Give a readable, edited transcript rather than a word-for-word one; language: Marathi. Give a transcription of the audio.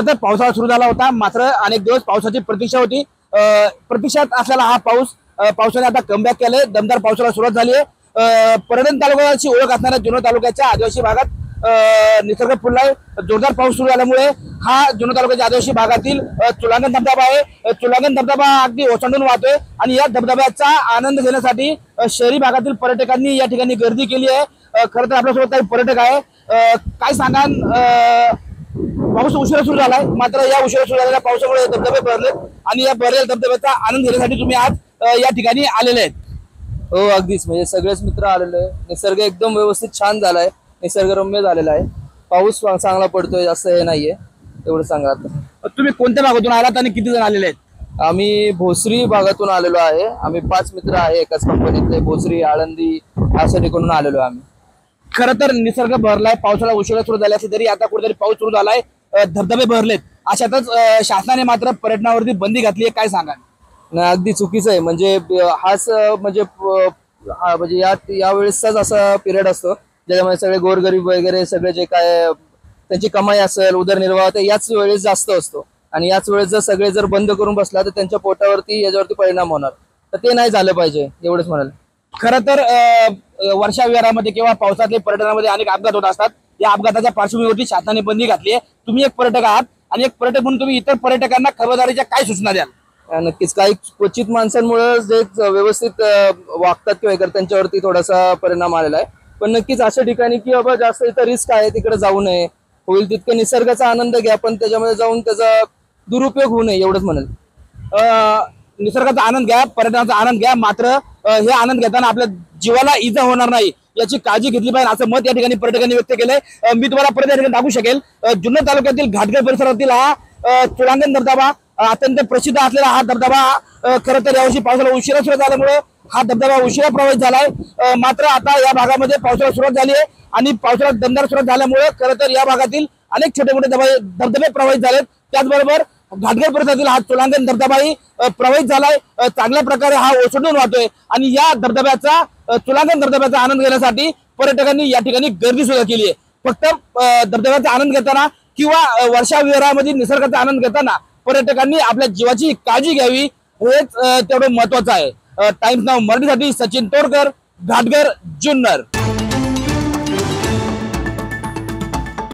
खरं तर पावसाळा सुरू झाला होता, मात्र अनेक दिवस पावसाची प्रतीक्षा होती। प्रतीक्षात असलेला हा पावसाने आता कमबॅक केलंय। दमदार पावसाला सुरुवात झाली आहे। परडण तालुक्याची ओळख असणाऱ्या जुन्नर तालुक्याच्या आदिवासी भागात निसर्ग फुललाय। जोरदार पाऊस सुरू झाल्यामुळे हा जुन्नर तालुक्याच्या आदिवासी भागातील चुलांगण धबधबा आहे। चुलांगण धबधबा अगदी ओसंडून वाहतोय आणि या धबधब्याचा आनंद घेण्यासाठी शहरी भागातील पर्यटकांनी या ठिकाणी गर्दी केली आहे। खरं तर आपल्यासोबत काही पर्यटक आहे। काय सांगाल, पाऊस उशिरा सुरू झालाय, मात्र या उशिरा सुरू झालेल्या पावसामुळे धबधबे भरलेत आणि या भरलेल्या धबधब्याचा आनंद घेण्यासाठी तुम्ही आज या ठिकाणी आलेले आहेत। हो, अगदीच म्हणजे सगळेच मित्र आलेले आहे। निसर्ग एकदम व्यवस्थित छान झालाय, निसर्गरम्य झालेला आहे। पाऊस चांगला पडतोय, जास्त हे नाहीये, एवढं सांगा। तुम्ही कोणत्या भागातून आलात आणि किती जण आलेले आहेत? आम्ही भोसरी भागातून आलेलो आहे। आम्ही 5 मित्र आहे एकाच कंपनीतले। भोसरी, आळंदी अशा ठिकाणून आलेलो आहे आम्ही। खरं तर निसर्ग भरलाय, पावसाला उशिरा सुरू झाला असला तरी आता कुठेतरी पाऊस सुरू झालाय, धबधबे भरलेत। अशातच शासनाने मात्र पर्यटनावरती बंदी घातली आहे, काय सांगाल? नाही, अगदी चुकीचं आहे। म्हणजे हाच म्हणजे यावेळेसचाच असा पिरियड असतो ज्याच्यामध्ये सगळे गोरगरीब वगैरे सगळे जे काय त्यांची कमाई असेल, उदरनिर्वाह, ते याच वेळेस जास्त असतो आणि याच वेळेस जर सगळे जर बंद करून बसला तर त्यांच्या पोटावरती याच्यावरती परिणाम होणार। तर ते नाही झालं पाहिजे, एवढंच म्हणाल। खरं तर वर्षाविहारामध्ये किंवा पावसातल्या पर्यटनामध्ये अनेक अपघात होत असतात। या अपघाताच्या पार्श्वभूमीवरती शासनाने बंदी घातली आहे। तुम्ही एक पर्यटक आहात आणि एक पर्यटक म्हणून तुम्ही इतर पर्यटकांना खबरदारीच्या काय सूचना द्याल? नक्कीच काही क्वचित माणसांमुळे जे व्यवस्थित वागतात किंवा करतात त्यांच्यावरती थोडासा परिणाम आलेला आहे। पण नक्कीच अशा ठिकाणी की बाबा जास्त इथं रिस्क आहे, तिकडे जाऊ नये। होईल तितकं निसर्गाचा आनंद घ्या, पण त्याच्यामध्ये जाऊन त्याचा दुरुपयोग होऊ नये, एवढंच म्हणेल। निसर्गाचा आनंद घ्या, पर्यटनाचा आनंद घ्या, मात्र हे आनंद घेताना आपल्या जीवाला इजा होणार नाही याची काळजी घेतली पाहिजे, असं मत या ठिकाणी पर्यटकांनी व्यक्त केलंय। मी तुम्हाला परत या ठिकाणी दाखवू शकेल, जुन्नर तालुक्यातील घाटघर परिसरातील हा चुलांगण धबधबा, अत्यंत प्रसिद्ध असलेला हा धबधबा खरं तर यावर्षी पावसाला उशिरा सुरू झाल्यामुळे हा धबधबा उशिरा प्रवाहित झालाय। मात्र आता या भागामध्ये पावसाला सुरुवात झाली आहे आणि पावसाला दमदार सुरुवात झाल्यामुळे खरं तर या भागातील अनेक छोटे मोठे धबधबे प्रवाहित झालेत। त्याचबरोबर घाटघर परिसरातील हा चुलांगण धबधबाही प्रवाहित झालाय। चांगल्या प्रकारे हा ओसंडून वाहतोय आणि या चुलांगण धबधब्याचा आनंद घेण्यासाठी पर्यटकांनी या ठिकाणी गर्दी सुद्धा केली आहे। फक्त धबधब्याचा आनंद घेताना किंवा वर्षाविहारामध्ये निसर्गाचा आनंद घेताना पर्यटकांनी आपल्या जीवाची काळजी घ्यावी, हेच तेवढं महत्वाचं आहे। टाइम्स नाव मराठीसाठी सचिन तोरकर, घाटघर, जुन्नर।